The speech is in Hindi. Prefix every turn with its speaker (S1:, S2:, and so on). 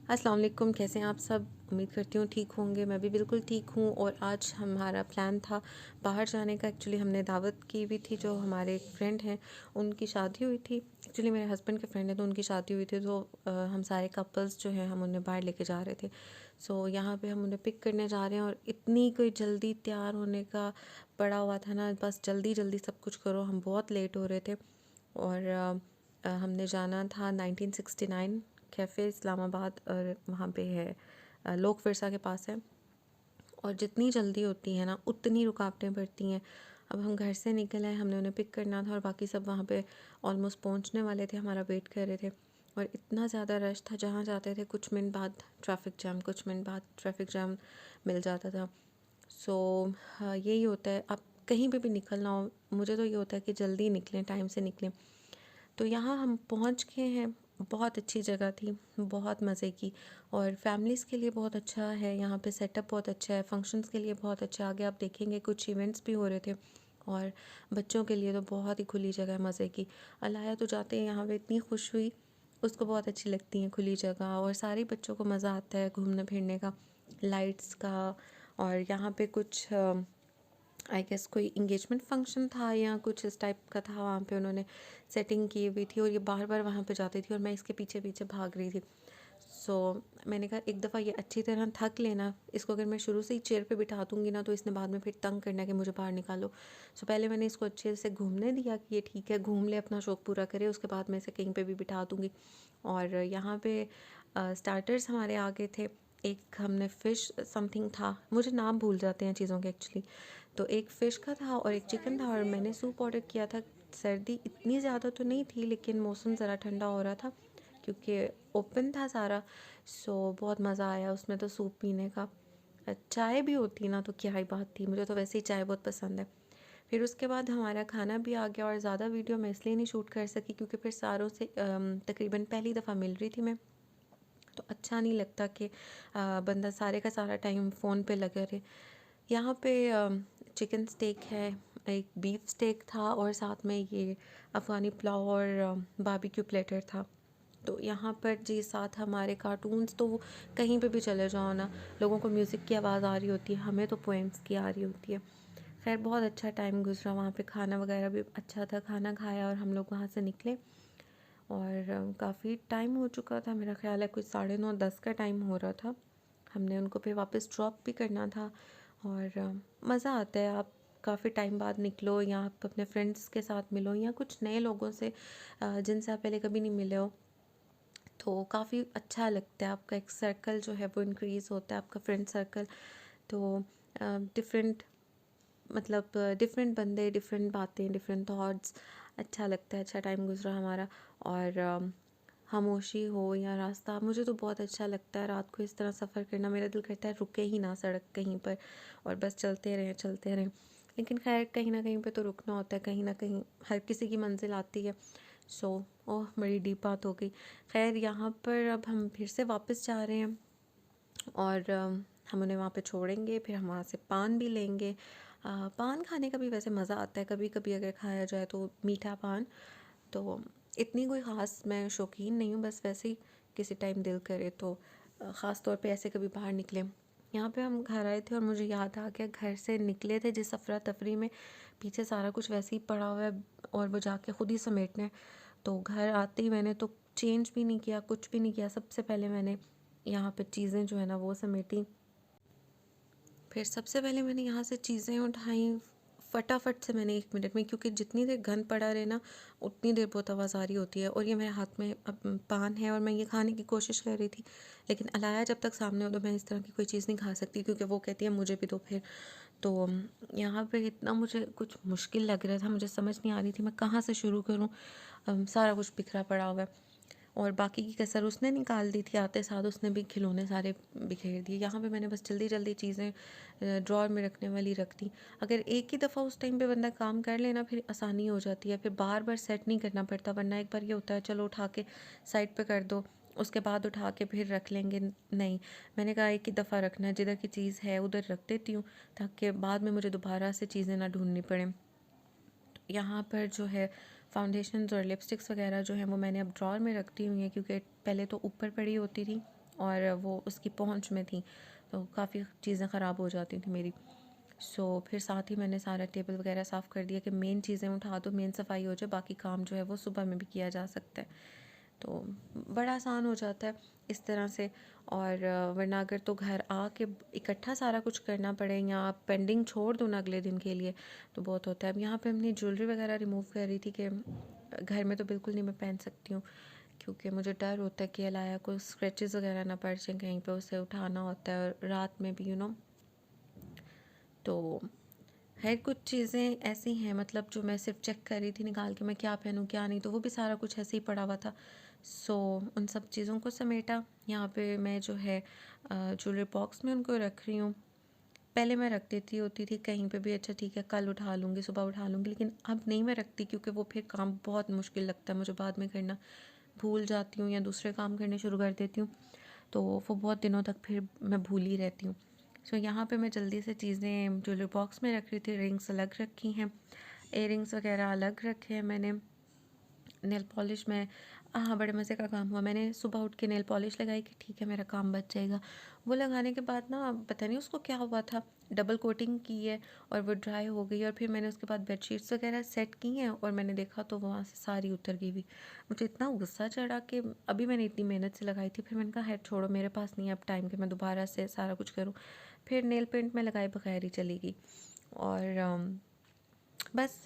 S1: अस्सलाम वालेकुम, कैसे हैं आप सब। उम्मीद करती हूँ ठीक होंगे। मैं भी बिल्कुल ठीक हूँ। और आज हमारा प्लान था बाहर जाने का। एक्चुअली हमने दावत की हुई थी, जो हमारे एक फ्रेंड हैं उनकी शादी हुई थी। एक्चुअली मेरे हस्बैंड के फ्रेंड हैं तो उनकी शादी हुई थी, तो हम सारे कपल्स जो हैं हम उन्हें बाहर लेके जा रहे थे। सो यहाँ पे हम उन्हें पिक करने जा रहे हैं और इतनी कोई जल्दी तैयार होने का पड़ा हुआ था ना, बस जल्दी जल्दी सब कुछ करो। हम बहुत लेट हो रहे थे। और हमने जाना था 1969 कैफ़े इस्लामाबाद, और वहाँ पे है लोक विरसा के पास है। और जितनी जल्दी होती है ना उतनी रुकावटें पड़ती हैं। अब हम घर से निकल आए, हमने उन्हें पिक करना था और बाकी सब वहाँ पे ऑलमोस्ट पहुँचने वाले थे, हमारा वेट कर रहे थे। और इतना ज़्यादा रश था, जहाँ जाते थे कुछ मिनट बाद ट्रैफिक जैम, कुछ मिनट बाद ट्रैफिक जैम मिल जाता था। सो यही होता है, आप कहीं पे भी निकलना हो, मुझे तो ये होता है कि जल्दी निकलें, टाइम से निकलें। तो यहाँ हम पहुँच गए हैं। बहुत अच्छी जगह थी, बहुत मज़े की। और फैमिलीज़ के लिए बहुत अच्छा है यहाँ पे, सेटअप बहुत अच्छा है, फंक्शंस के लिए बहुत अच्छा। आगे आप देखेंगे कुछ इवेंट्स भी हो रहे थे। और बच्चों के लिए तो बहुत ही खुली जगह है, मज़े की। अलाया तो जाते हैं यहाँ पे इतनी खुश हुई, उसको बहुत अच्छी लगती है खुली जगह। और सारे बच्चों को मज़ा आता है घूमने फिरने का, लाइट्स का। और यहाँ पे कुछ आई गेस कोई इंगेजमेंट फंक्शन था या कुछ इस टाइप का था, वहाँ पे उन्होंने सेटिंग की हुई थी। और ये बार बार वहाँ पे जाती थी और मैं इसके पीछे पीछे भाग रही थी। सो मैंने कहा एक दफ़ा ये अच्छी तरह थक लेना, इसको अगर मैं शुरू से ही चेयर पे बिठा दूँगी ना तो इसने बाद में फिर तंग करना कि मुझे बाहर निकालो। सो पहले मैंने इसको अच्छे से घूमने दिया कि ये ठीक है, घूम ले, अपना शौक़ पूरा करे, उसके बाद मैं इसे कहीं पे भी बिठा दूँगी। और यहाँ पे स्टार्टर्स हमारे आगे थे। एक हमने फ़िश समथिंग था, मुझे नाम भूल जाते हैं चीज़ों के एक्चुअली। तो एक फ़िश का था और एक चिकन था, और मैंने सूप ऑर्डर किया था। सर्दी इतनी ज़्यादा तो नहीं थी, लेकिन मौसम ज़रा ठंडा हो रहा था क्योंकि ओपन था सारा। सो बहुत मज़ा आया उसमें तो सूप पीने का। चाय भी होती ना तो क्या ही बात थी, मुझे तो वैसे ही चाय बहुत पसंद है। फिर उसके बाद हमारा खाना भी आ गया। और ज़्यादा वीडियो मैं इसलिए नहीं शूट कर सकी क्योंकि फिर सारों से तकरीबन पहली दफ़ा मिल रही थी मैं, तो अच्छा नहीं लगता कि बंदा सारे का सारा टाइम फ़ोन पे लगा रहे। यहाँ पे चिकन स्टेक है, एक बीफ स्टेक था, और साथ में ये अफ़गानी पुलाव और बारबेक्यू प्लेटर था। तो यहाँ पर जी साथ हमारे कार्टून्स, तो वो कहीं पे भी चले जाओ ना, लोगों को म्यूज़िक की आवाज़ आ रही होती है, हमें तो पोएम्स की आ रही होती है। खैर बहुत अच्छा टाइम गुजरा वहाँ पे, खाना वगैरह भी अच्छा था। खाना खाया और हम लोग वहाँ से निकले। और काफ़ी टाइम हो चुका था, मेरा ख्याल है कुछ 9:30-10 का टाइम हो रहा था। हमने उनको फिर वापस ड्रॉप भी करना था। और मज़ा आता है, आप काफ़ी टाइम बाद निकलो या आप अपने फ्रेंड्स के साथ मिलो या कुछ नए लोगों से जिनसे आप पहले कभी नहीं मिले हो, तो काफ़ी अच्छा लगता है। आपका एक सर्कल जो है वो इंक्रीज़ होता है, आपका फ्रेंड सर्कल। तो डिफरेंट, मतलब डिफरेंट बंदे, डिफरेंट बातें, डिफरेंट थॉट्स, अच्छा लगता है। अच्छा टाइम गुजरा हमारा। और खामोशी हो या रास्ता, मुझे तो बहुत अच्छा लगता है रात को इस तरह सफ़र करना। मेरा दिल करता है रुके ही ना सड़क कहीं पर, और बस चलते रहें चलते रहें। लेकिन खैर कहीं ना कहीं पे तो रुकना होता है, कहीं ना कहीं हर किसी की मंजिल आती है। सो ओह, बड़ी डीप बात हो गई। खैर यहाँ पर अब हम फिर से वापस जा रहे हैं और हम उन्हें वहाँ पे छोड़ेंगे, फिर हम वहाँ से पान भी लेंगे। पान खाने का भी वैसे मज़ा आता है कभी कभी, अगर खाया जाए तो मीठा पान। तो इतनी कोई ख़ास मैं शौकीन नहीं हूँ, बस वैसे ही किसी टाइम दिल करे तो ख़ास तौर पे ऐसे कभी बाहर निकले। यहाँ पे हम घर आए थे और मुझे याद आ गया, घर से निकले थे जिस अफरा तफरी में, पीछे सारा कुछ वैसे ही पड़ा हुआ है और वो जाके ख़ुद ही समेटना है। तो घर आते ही मैंने तो चेंज भी नहीं किया, कुछ भी नहीं किया। सबसे पहले मैंने यहाँ पे चीज़ें जो है ना वो समेटी। फिर सबसे पहले मैंने यहाँ से चीज़ें उठाई फटाफट से, मैंने 1 मिनट में, क्योंकि जितनी देर गंद पड़ा रहे ना उतनी देर बहुत आवाज़ आ रही होती है। और ये मेरे हाथ में अब पान है और मैं ये खाने की कोशिश कर रही थी, लेकिन अलाया जब तक सामने हो तो मैं इस तरह की कोई चीज़ नहीं खा सकती, क्योंकि वो कहती है मुझे भी दो फिर। तो यहाँ पे इतना मुझे कुछ मुश्किल लग रहा था, मुझे समझ नहीं आ रही थी मैं कहाँ से शुरू करूँ। सारा कुछ बिखरा पड़ा हुआ है और बाकी की कसर उसने निकाल दी थी, आते साथ उसने भी खिलौने सारे बिखेर दिए। यहाँ पे मैंने बस जल्दी जल्दी चीज़ें ड्रॉर में रखने वाली रख दी। अगर एक ही दफ़ा उस टाइम पे बंदा काम कर लेना फिर आसानी हो जाती है, फिर बार बार सेट नहीं करना पड़ता। वरना एक बार ये होता है चलो उठा के साइड पे कर दो, उसके बाद उठा के फिर रख लेंगे। नहीं, मैंने कहा एक ही दफ़ा रखना है, जिधर की चीज़ है उधर रख देती हूँ ताकि बाद में मुझे दोबारा से चीज़ें ना ढूंढनी पड़े। यहाँ पर जो है फाउंडेशंस और लिपस्टिक्स वगैरह जो हैं वो मैंने अब ड्रॉर में रख दी हुई हैं, क्योंकि पहले तो ऊपर पड़ी होती थी और वो उसकी पहुंच में थी, तो काफ़ी चीज़ें ख़राब हो जाती थी मेरी। फिर साथ ही मैंने सारा टेबल वगैरह साफ़ कर दिया कि मेन चीज़ें उठा दो, मेन सफाई हो जाए, बाकी काम जो है वो सुबह में भी किया जा सकता है। तो बड़ा आसान हो जाता है इस तरह से। और वरना अगर तो घर आके इकट्ठा सारा कुछ करना पड़े या आप पेंडिंग छोड़ दो ना अगले दिन के लिए, तो बहुत होता है। अब यहाँ पे हमने ज्वेलरी वगैरह रिमूव कर रही थी कि घर में तो बिल्कुल नहीं मैं पहन सकती हूँ, क्योंकि मुझे डर होता है कि अलाया को स्क्रैचेस वगैरह ना पड़ जाएं कहीं पे, उसे उठाना होता है और रात में भी तो है कुछ चीज़ें ऐसी हैं, मतलब जो मैं सिर्फ चेक कर रही थी निकाल के मैं क्या पहनूं क्या नहीं, तो वो भी सारा कुछ ऐसे ही पड़ा हुआ था। उन सब चीज़ों को समेटा। यहाँ पे मैं जो है ज्वेलरी बॉक्स में उनको रख रही हूँ। पहले मैं रख देती होती थी कहीं पे भी, अच्छा ठीक है कल उठा लूँगी, सुबह उठा लूँगी, लेकिन अब नहीं मैं रखती, क्योंकि वो फिर काम बहुत मुश्किल लगता है मुझे बाद में करना। भूल जाती हूँ या दूसरे काम करने शुरू कर देती हूँ, तो वो बहुत दिनों तक फिर मैं भूल ही रहती हूँ। यहाँ पे मैं जल्दी से चीज़ें ज्वेलरी बॉक्स में रख रही थी। रिंग्स अलग रखी हैं, इयररिंग्स वगैरह अलग रखे हैं मैंने। नेल पॉलिश में हाँ, बड़े मज़े का काम हुआ। मैंने सुबह उठ के नेल पॉलिश लगाई कि ठीक है मेरा काम बच जाएगा। वो लगाने के बाद ना पता नहीं उसको क्या हुआ था, डबल कोटिंग की है और वो ड्राई हो गई, और फिर मैंने उसके बाद बेडशीट्स वगैरह सेट की हैं और मैंने देखा तो वहाँ से सारी उतर गई हुई। मुझे इतना गुस्सा चढ़ा कि अभी मैंने इतनी मेहनत से लगाई थी, फिर मैंने कहा है छोड़ो, मेरे पास नहीं है अब टाइम कि मैं दोबारा से सारा कुछ करूँ। फिर नेल पेंट में लगाए बगैर ही चली गई और बस